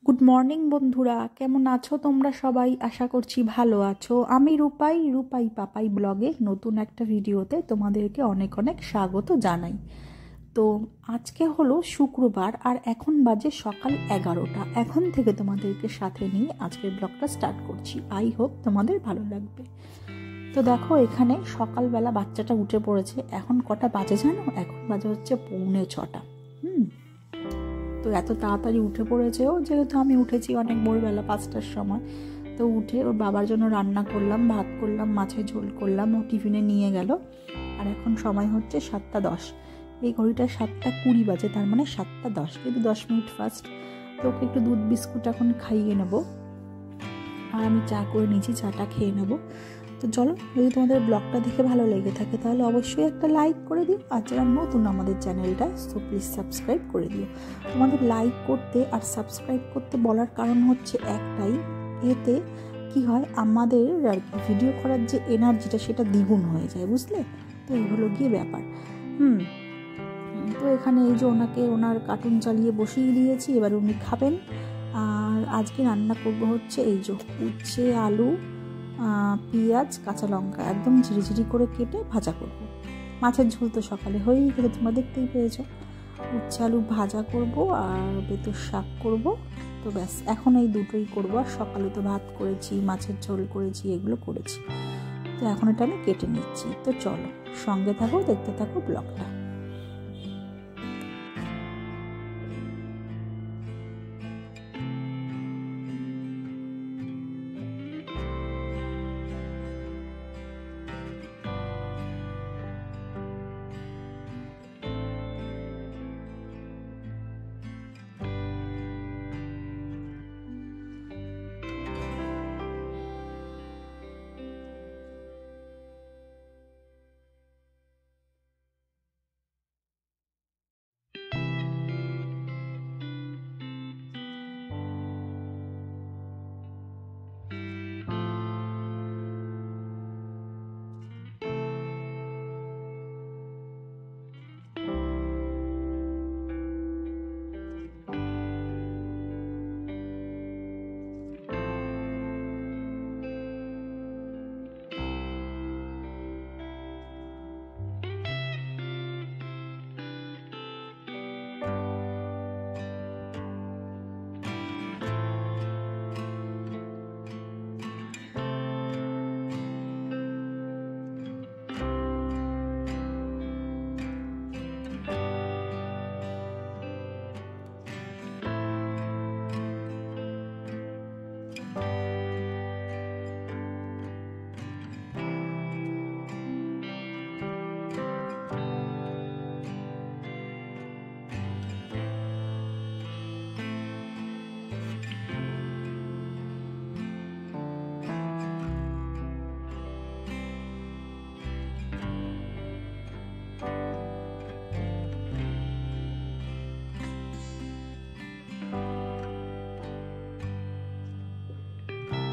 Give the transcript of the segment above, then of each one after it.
Good morning বন্ধুরা, কেমন আছো তোমরা সবাই? আশা করছি ভালো আছো। আমি রূপাই পাপাই ব্লগে নতুন একটা ভিডিওতে তোমাদেরকে অনেক অনেক স্বাগত জানাই। তো আজকে হলো শুক্রবার আর এখন বাজে সকাল 11টা। এখন থেকে তোমাদেরকে সাথে নিয়ে আজকের ব্লগটা স্টার্ট করছি। আই হোপ তোমাদের ভালো লাগবে। তো দেখো, এখানে সকালবেলা বাচ্চাটা উঠে পড়েছে। এখন কটা বাজে জানো? এখন বাজে হচ্ছে 5:45। তো এত তাড়াতাড়ি উঠে পড়েছে ও, যেহেতু আমি উঠেছি অনেক ভোরবেলা 5টার সময়। তো উঠে ওর বাবার জন্য রান্না করলাম, ভাত করলাম, মাছের ঝোল করলাম, ও টিফিনে নিয়ে গেল। আর এখন সময় হচ্ছে 7:10। এই ঘড়িটা 7:20 বাজে, তার মানে 7:10, কিন্তু 10 মিনিট ফার্স্ট। তো ওকে একটু দুধ বিস্কুট এখন খাইয়ে নেবো, আর আমি চা করে নিয়েছি, চাটা খেয়ে নেবো। তো চলো, যদি তোমাদের ব্লগটা দেখে ভালো লেগে থাকে তাহলে অবশ্যই একটা লাইক করে দিও, আর যারা নতুন আমাদের চ্যানেলটা সো প্লিজ সাবস্ক্রাইব করে দিও। তোমাদের লাইক করতে আর সাবস্ক্রাইব করতে বলার কারণ হচ্ছে একটাই, এতে কি হয়, আমাদের আর কি ভিডিও করার যে এনার্জিটা সেটা দ্বিগুণ হয়ে যায়, বুঝলে? তো এই হলো গিয়ে ব্যাপার। তো এখানে এই যে ওনার কার্টুন চালিয়ে বসিয়ে দিয়েছি, এবার উনি খাবেন। আর আজকে রান্না করবো হচ্ছে এই যে উচ্ছে, আলু, পেঁয়াজ, কাঁচা লঙ্কা একদম ঝিরিঝিরি করে কেটে ভাজা করব। মাছের ঝোল তো সকালে হয়েই গেছে, তোমরা দেখতেই পেয়েছো। উচ্ছে আলু ভাজা করব আর বেতুর শাক করব। তো ব্যাস, এখন এই দুটোই করবো। আর সকালে তো ভাত করেছি, মাছের ঝোল করেছি, এগুলো করেছি। তো এখন এটা আমি কেটে নিচ্ছি। তো চলো, সঙ্গে থাকো, দেখতে থাকো ব্লগটা।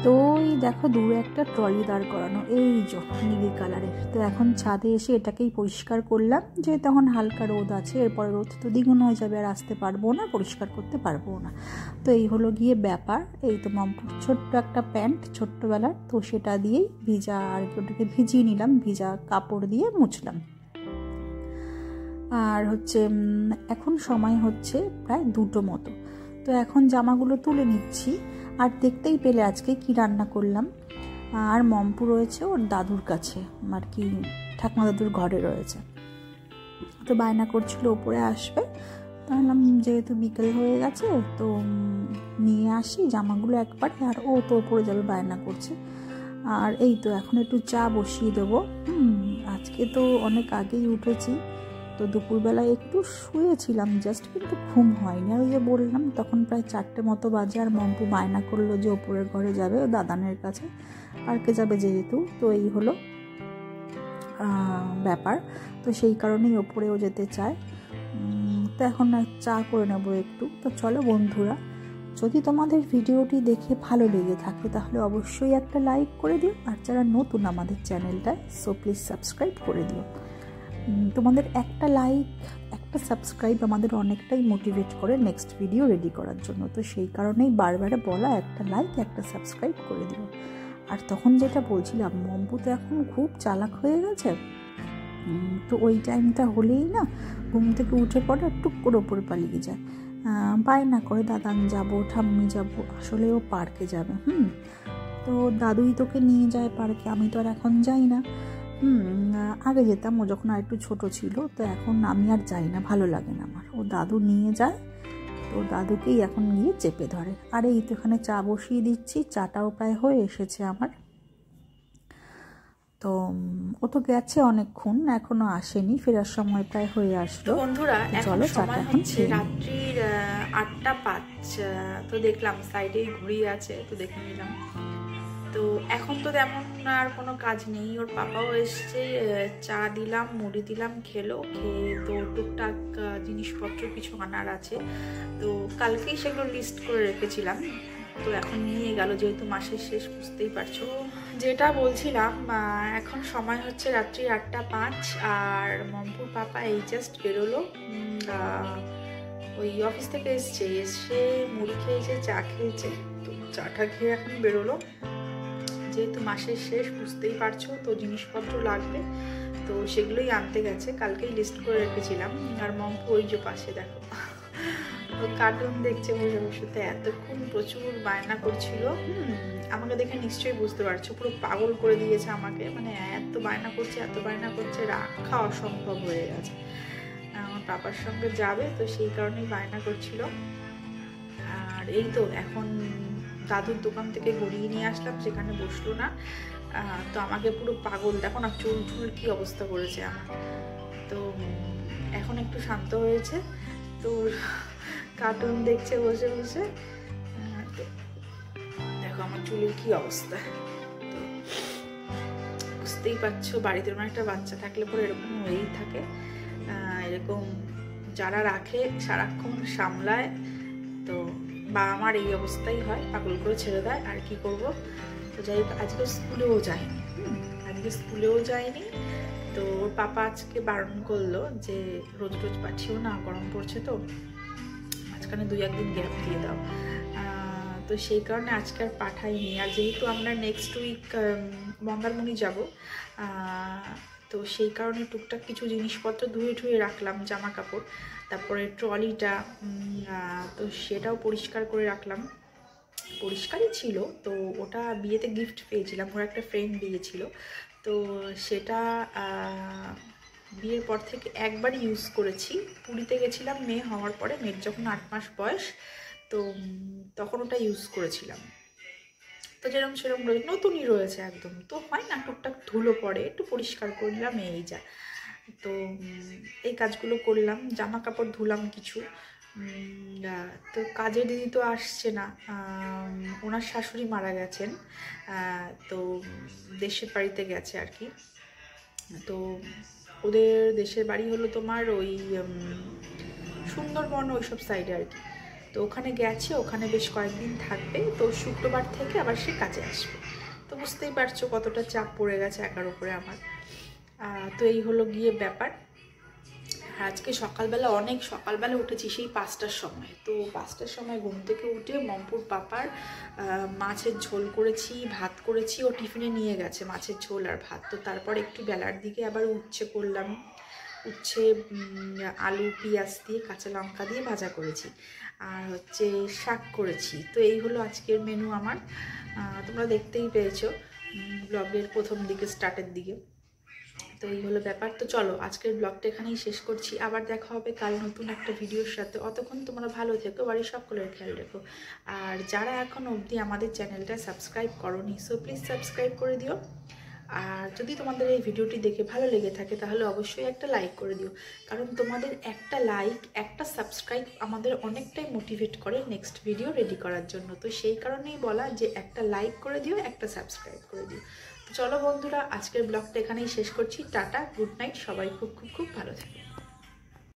তো এই দেখো, দূরে একটা ট্রলি দাঁড় করানো, এই যে নীল কালারের। তো এখন ছাদে এসে এটাকেই পরিষ্কার করলাম, যে তখন হালকা রোদ আছে, এরপরে রোদ তো দ্বিগুণ হয়ে যাবে, আর আসতে পারবো না, পরিষ্কার করতে পারবো না। তো এই হলো গিয়ে ব্যাপার। এই তো মাম্পুর ছোট্ট একটা প্যান্ট, ছোট্টবেলার, তো সেটা দিয়েই ভিজা, আর ওটাকে ভিজিয়ে নিলাম, ভিজা কাপড় দিয়ে মুছলাম। আর হচ্ছে এখন সময় হচ্ছে প্রায় 2টো মতো। তো এখন জামাগুলো তুলে নিচ্ছি। আর দেখতেই পেলে আজকে কি রান্না করলাম। আর মম্পু রয়েছে ওর দাদুর কাছে, আর কি ঠাকুমা দাদুর ঘরে রয়েছে। তো বায়না করছিল ওপরে আসবে, তাহলে যেহেতু বিকেল হয়ে গেছে তো নিয়ে আসি জামাগুলো একবারে। আর ও তো ওপরে যাবে, বায়না করছে। আর এই তো এখন একটু চা বসিয়ে দেবো। আজকে তো অনেক আগেই উঠেছি, তো দুপুরবেলায় একটু শুয়েছিলাম জাস্ট, কিন্তু ঘুম হয়নি। আর ওই যে বললাম, তখন প্রায় 4টে মতো বাজে। আর মম্পু বায়না করলো যে ওপরের ঘরে যাবে, ও দাদানের কাছে পার্কে যাবে যেহেতু। তো এই হলো ব্যাপার। তো সেই কারণেই ওপরেও যেতে চায়। তো এখন চা করে নেবো একটু। তো চলো বন্ধুরা, যদি তোমাদের ভিডিওটি দেখে ভালো লেগে থাকে তাহলে অবশ্যই একটা লাইক করে দিও, আর যারা নতুন আমাদের চ্যানেলটায় সো প্লিজ সাবস্ক্রাইব করে দিও। তোমাদের একটা লাইক, একটা সাবস্ক্রাইব আমাদের অনেকটাই মোটিভেট করে নেক্সট ভিডিও রেডি করার জন্য। তো সেই কারণেই বারবার বলা, একটা লাইক একটা সাবস্ক্রাইব করে দিও। আর তখন যেটা বলছিলাম, মম্পু তো এখন খুব চালাক হয়ে গেছে। তো ওই টাইমটা হলেই না ঘুম থেকে উঠে পড়ে টুক করে ওপরে পালিয়ে যায়, বায়না করে দাদান যাবো, ঠাম্মি যাবো। আসলে ও পার্কে যাবে। তো দাদুই তোকে নিয়ে যায় পার্কে, আমি তো আর এখন যাই না। আগে যেতাম, ও যখন আর একটু ছোটো ছিল। তো এখন আমি আর যাই না, ভালো লাগে না আমার। ও দাদু নিয়ে যায়, তো দাদুকেই এখন গিয়ে চেপে ধরে। আর এই তো এখানে চা বসিয়ে দিচ্ছি, চাটাও প্রায় হয়ে এসেছে আমার। তো ও তো গেছে অনেকক্ষণ, এখনো আসেনি, ফেরার সময় প্রায় হয়ে আসলো। বন্ধুরা, চলো চাটা এখন খেয়ে রাত্রির 8:05। তো দেখলাম সাইডেই ঘুড়ি আছে, তো দেখে নিলাম। তো এখন তো তেমন আর কোনো কাজ নেই। ওর পাপাও এসছে, চা দিলাম, মুড়ি দিলাম, খেলো। খেয়ে তো টুকটাক জিনিসপত্র কিছু আনার আছে, তো কালকেই সেগুলো লিস্ট করে রেখেছিলাম। তো এখন নিয়ে গেল, যেহেতু মাসের শেষ, বুঝতেই পারছো। যেটা বলছিলাম, এখন সময় হচ্ছে রাত্রি 8:05, আর মম্পুর পাপা এই জাস্ট বেরোলো। ওই অফিস থেকে এসে মুড়ি খেয়েছে, চা খেয়েছে। তো চাটা খেয়ে এখন বেরোলো। যেহেতু মাসের শেষ, বুঝতেই পারছো, তো জিনিসপত্র লাগবে, তো সেগুলোই আনতে গেছে। কালকেই লিস্ট করে রেখেছিলাম। আর মম্পু ওই যে পাশে দেখো, তো কার্টুন দেখছে বসে বসে। তো এতক্ষণ প্রচুর বায়না করছিল। আমাকে দেখে নিশ্চয়ই বুঝতে পারছো, পুরো পাগল করে দিয়েছে আমাকে। মানে এত বায়না করছে, রাখা অসম্ভব হয়ে গেছে। আমার পাপার সঙ্গে যাবে, তো সেই কারণেই বায়না করছিল। আর এই তো এখন দাদুর দোকান থেকে গড়িয়ে নিয়ে আসলাম, সেখানে বসলো না। তো আমাকে পুরো পাগল, দেখো না চুল ঠুল কি অবস্থা করেছে আমার। তো এখন একটু শান্ত হয়েছে, তো কার্টুন দেখছে বসে বসে। তো দেখো আমার চুলের কি অবস্থা। তো বুঝতেই পারছো, বাড়িতে এরকম একটা বাচ্চা থাকলে পরে এরকম হয়েই থাকে। এরকম যারা রাখে, সারাক্ষণ সামলায়, তো বাবা মার এই অবস্থাই হয়, পাগল করে ছেড়ে দেয়। আর কি করব। তো যাই হোক, আজকে স্কুলেও যায়নি। তো ওর পাপা আজকে বারণ করলো যে রোজ রোজ পাঠিও না, গরম পড়ছে, তো মাঝখানে 2-1 দিন গ্যাপ দিয়ে দাও। তো সেই কারণে আজকে আর পাঠাইনি। আর যেহেতু আমরা নেক্সট উইক মঙ্গলমণি যাব, তো সেই কারণে টুকটাক কিছু জিনিসপত্র ধুয়ে রাখলাম, জামা কাপড়, তারপরে ট্রলিটা, তো সেটাও পরিষ্কার করে রাখলাম। পরিষ্কারই ছিল, তো ওটা বিয়েতে গিফট পেয়েছিলাম, ওর একটা ফ্রেন্ড দিয়েছিল। তো সেটা বিয়ের পর থেকে একবারই ইউজ করেছি। পুরীতে গেছিলাম মেয়ে হওয়ার পরে, মেয়ের যখন 8 মাস বয়স, তো তখন ওটা ইউজ করেছিলাম। তো যেরকম সেরকম নতুনই রয়েছে একদম। তো হয় না, টুকটাক ধুলো পড়ে, একটু পরিষ্কার করলাম, এই যা। তো এই কাজগুলো করলাম, জামা কাপড় ধুলাম কিছু। তো কাজের দিদি তো আসছে না, ওনার শাশুড়ি মারা গেছেন, তো দেশের বাড়িতে গেছে আর কি। তো ওদের দেশের বাড়ি হলো তোমার ওই সুন্দরবন, ওইসব সাইডে আর কি। তো ওখানে গেছে, ওখানে বেশ কয়েকদিন থাকবে। তো শুক্রবার থেকে আবার সে কাজে আসবে। তো বুঝতেই পারছো কতটা চাপ পড়ে গেছে একার উপরে আমার। তো এই হলো গিয়ে ব্যাপার। আজকে অনেক সকালবেলা উঠেছি, সেই 5টার সময়। তো 5টার সময় ঘুম থেকে উঠে মম্পুর পাপার মাছের ঝোল করেছি, ভাত করেছি। ও টিফিনে নিয়ে গেছে মাছের ঝোল আর ভাত। তো তারপর একটু বেলার দিকে আবার উচ্ছে করলাম, উচ্ছে আলু পেঁয়াজ দিয়ে কাঁচা লঙ্কা দিয়ে ভাজা করেছি, আর হচ্ছে শাক করেছি। তো এই হলো আজকের মেনু আমার। তোমরা দেখতেই পেয়েছো ব্লগের প্রথম দিকে, স্টার্টের দিকে। তো এই হলো ব্যাপার। তো চলো আজকের ব্লগটা এখানেই শেষ করছি। আবার দেখা হবে কাল নতুন একটা ভিডিওর সাথে। অতক্ষণ তোমরা ভালো থেকো, বাড়ির সকলের খেয়াল রেখো। আর যারা এখন অবধি আমাদের চ্যানেলটা সাবস্ক্রাইব করোনি, সো প্লিজ সাবস্ক্রাইব করে দিও। আর যদি তোমাদের এই ভিডিওটি দেখে ভালো লেগে থাকে, তাহলে অবশ্যই একটা লাইক করে দিও। কারণ তোমাদের একটা লাইক, একটা সাবস্ক্রাইব আমাদের অনেকটাই মোটিভেট করে নেক্সট ভিডিও রেডি করার জন্য। তো সেই কারণেই বলা যে একটা লাইক করে দিও, একটা সাবস্ক্রাইব করে দিও। চলো বন্ধুরা, আজকের ব্লগটা এখানেই শেষ করছি। টাটা, গুড নাইট, সবাই খুব খুব খুব ভালো থাকো।